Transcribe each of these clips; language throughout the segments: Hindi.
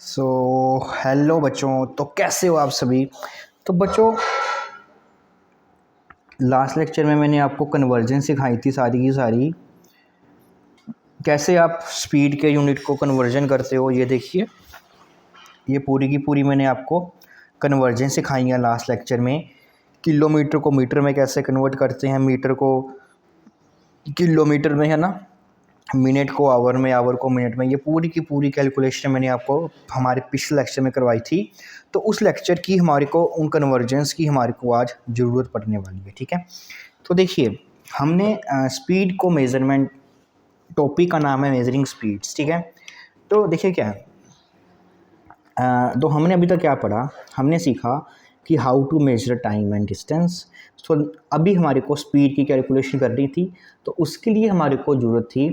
हेलो बच्चों, तो कैसे हो आप सभी। तो बच्चों, लास्ट लेक्चर में मैंने आपको कन्वर्जन सिखाई थी सारी की सारी। कैसे आप स्पीड के यूनिट को कन्वर्जन करते हो, ये देखिए। ये पूरी की पूरी मैंने आपको कन्वर्जन सिखाई है लास्ट लेक्चर में। किलोमीटर को मीटर में कैसे कन्वर्ट करते हैं, मीटर को किलोमीटर में, है ना, मिनट को आवर में, आवर को मिनट में। ये पूरी की पूरी कैलकुलेशन मैंने आपको हमारे पिछले लेक्चर में करवाई थी। तो उस लेक्चर की हमारे को, उन कन्वर्जेंस की हमारे को आज ज़रूरत पड़ने वाली है। ठीक है, तो देखिए, हमने स्पीड को मेज़रमेंट, टॉपिक का नाम है मेजरिंग स्पीड्स। ठीक है, तो देखिए क्या है, तो हमने अभी तक क्या पढ़ा, हमने सीखा कि how to measure time and distance. So अभी हमारे को स्पीड की कैलकुलेशन करनी थी, तो उसके लिए हमारे को ज़रूरत थी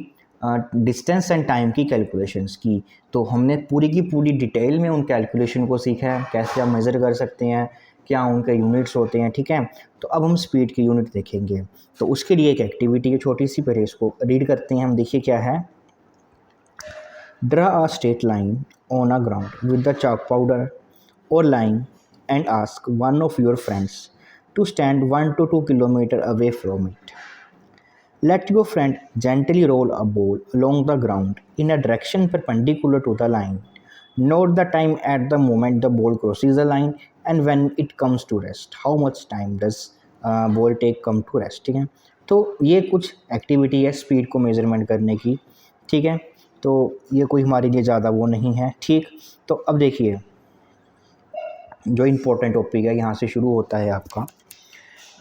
डिस्टेंस एंड टाइम की कैलकुलेशंस की। तो हमने पूरी की पूरी डिटेल में उन कैलकुलेशन को सीखा है, कैसे आप मेज़र कर सकते हैं, क्या उनके यूनिट्स होते हैं। ठीक है, तो अब हम स्पीड की यूनिट देखेंगे। तो उसके लिए एक एक्टिविटी है छोटी सी, पहले इसको रीड करते हैं हम। देखिए क्या है, draw a straight line on a ground with the chalk powder or line and ask one of your friends to stand 1 to 2 kilometers away from it. Let your friend gently roll a ball along the ground in a direction perpendicular to the line. Note the time at the moment the ball crosses the line and when it comes to rest. How much time does ball take come to rest? ठीक है, तो ये कुछ एक्टिविटी है स्पीड को मेजरमेंट करने की। ठीक है, तो ये कोई हमारे लिए ज़्यादा वो नहीं है। ठीक, तो अब देखिए, जो इम्पोर्टेंट टॉपिक है यहाँ से शुरू होता है आपका,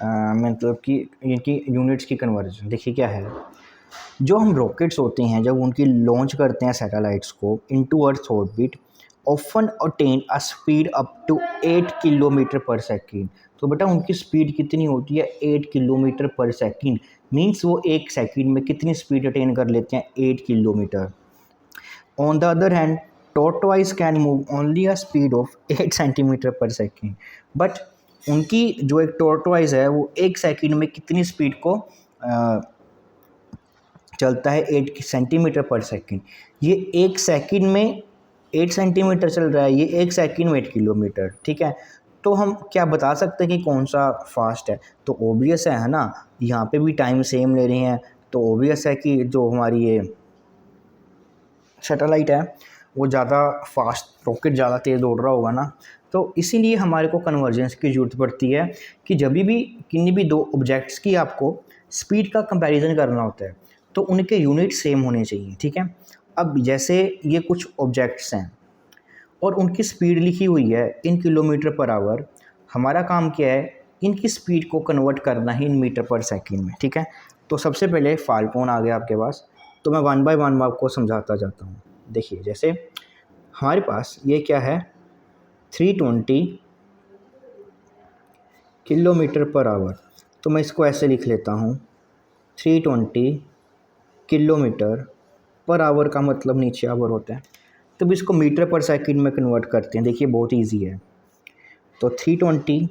मतलब कि इनकी यूनिट्स की कन्वर्जन। देखिए क्या है, जो हम रॉकेट्स होते हैं, जब उनकी लॉन्च करते हैं सैटेलाइट्स को into earth orbit, often attain a speed up to 8 kilometre per second. तो बेटा उनकी स्पीड कितनी होती है, 8 किलोमीटर पर सेकंड। मीन्स वो एक सेकंड में कितनी स्पीड अटेन कर लेते हैं, 8 kilometre. On the other hand, tortoise can move only a speed of 8 centimetre पर सेकेंड। बट उनकी जो एक टॉर्टोइज है वो एक सेकंड में कितनी स्पीड को चलता है, 8 सेंटीमीटर पर सेकंड। ये एक सेकंड में 8 सेंटीमीटर चल रहा है, ये एक सेकंड में 8 किलोमीटर। ठीक है, तो हम क्या बता सकते हैं कि कौन सा फास्ट है। तो ओबियस है ना, यहाँ पे भी टाइम सेम ले रहे हैं, तो ओबियस है कि जो हमारी ये सैटेलाइट है वो ज़्यादा फास्ट, रॉकेट ज़्यादा तेज़ दौड़ रहा होगा ना। तो इसीलिए हमारे को कन्वर्जेंस की ज़रूरत पड़ती है कि जब भी किन्हीं भी दो ऑब्जेक्ट्स की आपको स्पीड का कंपैरिजन करना होता है तो उनके यूनिट सेम होने चाहिए। ठीक है, अब जैसे ये कुछ ऑब्जेक्ट्स हैं और उनकी स्पीड लिखी हुई है इन किलोमीटर पर आवर, हमारा काम क्या है, इनकी स्पीड को कन्वर्ट करना है इन मीटर पर सेकंड में। ठीक है, तो सबसे पहले फाल्कोन आ गया आपके पास, तो मैं वन बाय वन आपको समझाता जाता हूँ। देखिए, जैसे हमारे पास ये क्या है, 320 किलोमीटर पर आवर। तो मैं इसको ऐसे लिख लेता हूँ, 320 किलोमीटर पर आवर का मतलब नीचे आवर होता है, तो इसको मीटर पर सेकंड में कन्वर्ट करते हैं। देखिए बहुत इजी है। तो 320,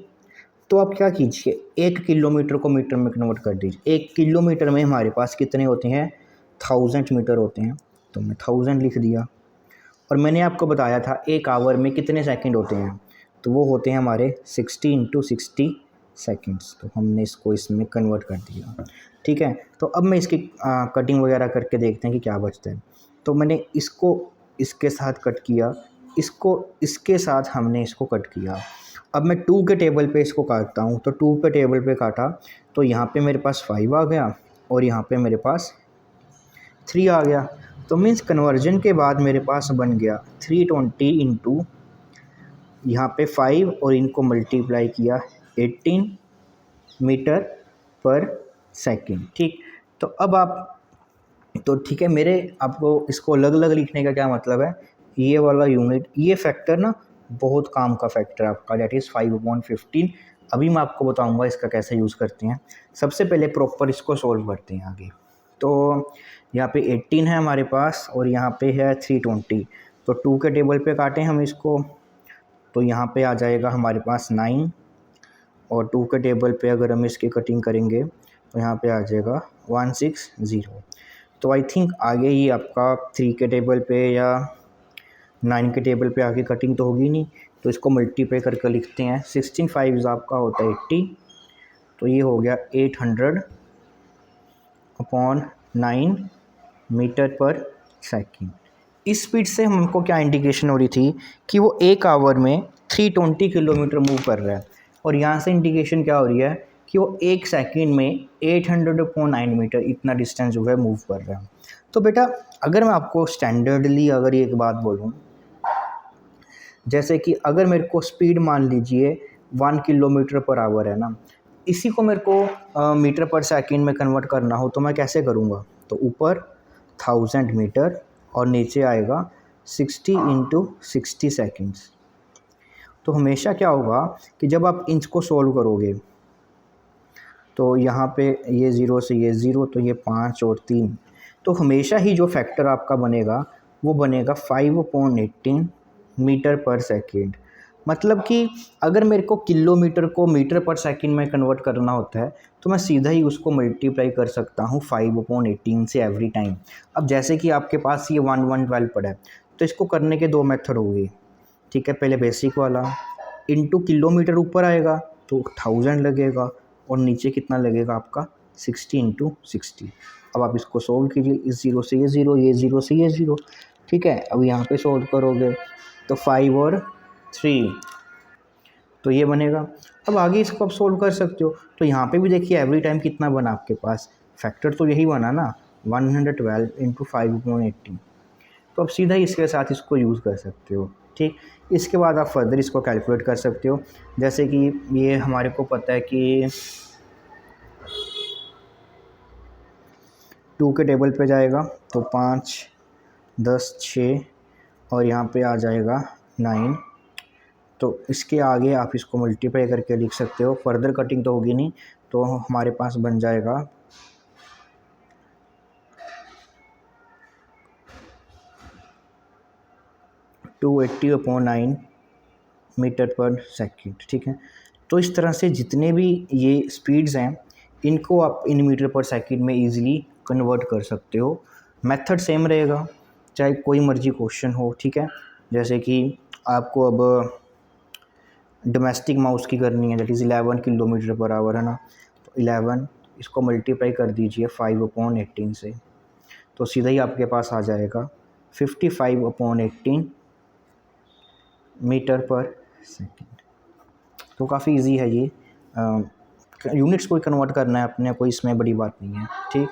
तो आप क्या कीजिए, 1 किलोमीटर को मीटर में कन्वर्ट कर दीजिए। 1 किलोमीटर में हमारे पास कितने होते हैं, 1000 मीटर होते हैं, तो मैं 1000 लिख दिया। और मैंने आपको बताया था एक आवर में कितने सेकंड होते हैं, तो वो होते हैं हमारे 60 इंटू 60 सेकेंड्स। तो हमने इसको इसमें कन्वर्ट कर दिया। ठीक है, तो अब मैं इसकी कटिंग वगैरह करके देखते हैं कि क्या बचता है। तो मैंने इसको इसके साथ कट किया, इसको इसके साथ हमने इसको कट किया। अब मैं 2 के टेबल पे इसको काटता हूँ, तो 2 पे टेबल पे काटा तो यहाँ पे मेरे पास 5 आ गया और यहाँ पे मेरे पास 3 आ गया। तो मीन्स कन्वर्जन के बाद मेरे पास बन गया 320 इंटू यहाँ पे 5 और इनको मल्टीप्लाई किया 18 मीटर पर सेकंड। ठीक, तो अब आप, तो ठीक है, मेरे आपको इसको अलग अलग लिखने का क्या मतलब है, ये वाला यूनिट, ये फैक्टर ना बहुत काम का फैक्टर है आपका, डेट इज़ 5/15। अभी मैं आपको बताऊंगा इसका कैसे यूज़ करते हैं। सबसे पहले प्रॉपर इसको सॉल्व करते हैं आगे। तो यहाँ पे 18 है हमारे पास और यहाँ पे है 320, तो 2 के टेबल पे काटें हम इसको, तो यहाँ पे आ जाएगा हमारे पास 9 और 2 के टेबल पे अगर हम इसकी कटिंग करेंगे तो यहाँ पे आ जाएगा 160। तो आई थिंक आगे ही आपका 3 के टेबल पे या 9 के टेबल पे आके कटिंग तो होगी नहीं, तो इसको मल्टीप्लाई करके लिखते हैं। 16 5 आपका होता है 80, तो ये हो गया 800/9 मीटर पर सेकेंड। इस स्पीड से हमको क्या इंडिकेशन हो रही थी कि वो 1 आवर में 320 किलोमीटर मूव कर रहा है, और यहाँ से इंडिकेशन क्या हो रही है कि वो 1 सेकंड में 800/9 मीटर इतना डिस्टेंस जो है मूव कर रहा है। तो बेटा अगर मैं आपको स्टैंडर्डली अगर एक बात बोलूँ, जैसे कि अगर मेरे को स्पीड मान लीजिए 1 किलोमीटर पर आवर है ना, इसी को मेरे को मीटर पर सेकंड में कन्वर्ट करना हो तो मैं कैसे करूँगा? तो ऊपर 1000 मीटर और नीचे आएगा 60 × 60 सेकेंड्स। तो हमेशा क्या होगा कि जब आप इंच को सोल्व करोगे तो यहाँ पे ये 0 से ये 0, तो ये 5 और 3, तो हमेशा ही जो फैक्टर आपका बनेगा वो बनेगा 5/18 मीटर पर सेकेंड। मतलब कि अगर मेरे को किलोमीटर को मीटर पर सेकंड में कन्वर्ट करना होता है तो मैं सीधा ही उसको मल्टीप्लाई कर सकता हूँ 5/18 से एवरी टाइम। अब जैसे कि आपके पास ये 1/112 पड़ा है, तो इसको करने के 2 मेथड हो गए, ठीक है। पहले बेसिक वाला, इनटू किलोमीटर ऊपर आएगा तो 1000 लगेगा, और नीचे कितना लगेगा आपका 60 × 60। अब आप इसको सोल्व कीजिए, इस 0 से ये 0, ये 0 से ये 0, ठीक है। अब यहाँ पे सोल्व करोगे तो 5 और 3, तो ये बनेगा। अब आगे इसको आप सोल्व कर सकते हो, तो यहाँ पे भी देखिए एवरी टाइम कितना बना आपके पास, फैक्टर तो यही बना ना 112 × 5/18। तो आप सीधा ही इसके साथ इसको यूज़ कर सकते हो, ठीक। इसके बाद आप फर्दर इसको कैलकुलेट कर सकते हो, जैसे कि ये हमारे को पता है कि 2 के टेबल पे जाएगा तो 5 10 6 और यहाँ पे आ जाएगा 9, तो इसके आगे आप इसको मल्टीप्लाई करके लिख सकते हो। फर्दर कटिंग तो होगी नहीं, तो हमारे पास बन जाएगा 280/9 मीटर पर सेकंड, ठीक है। तो इस तरह से जितने भी ये स्पीड्स हैं इनको आप इन मीटर पर सेकंड में इजीली कन्वर्ट कर सकते हो। मेथड सेम रहेगा चाहे कोई मर्जी क्वेश्चन हो, ठीक है। जैसे कि आपको अब डोमेस्टिक माउस की करनी है, that is 11 kilometre per hour, है ना। तो 11 इसको मल्टीप्लाई कर दीजिए 5/18 से, तो सीधा ही आपके पास आ जाएगा 55/18 मीटर पर सेकंड। तो काफ़ी इजी है ये, यूनिट्स को कन्वर्ट करना है अपने, कोई इसमें बड़ी बात नहीं है, ठीक।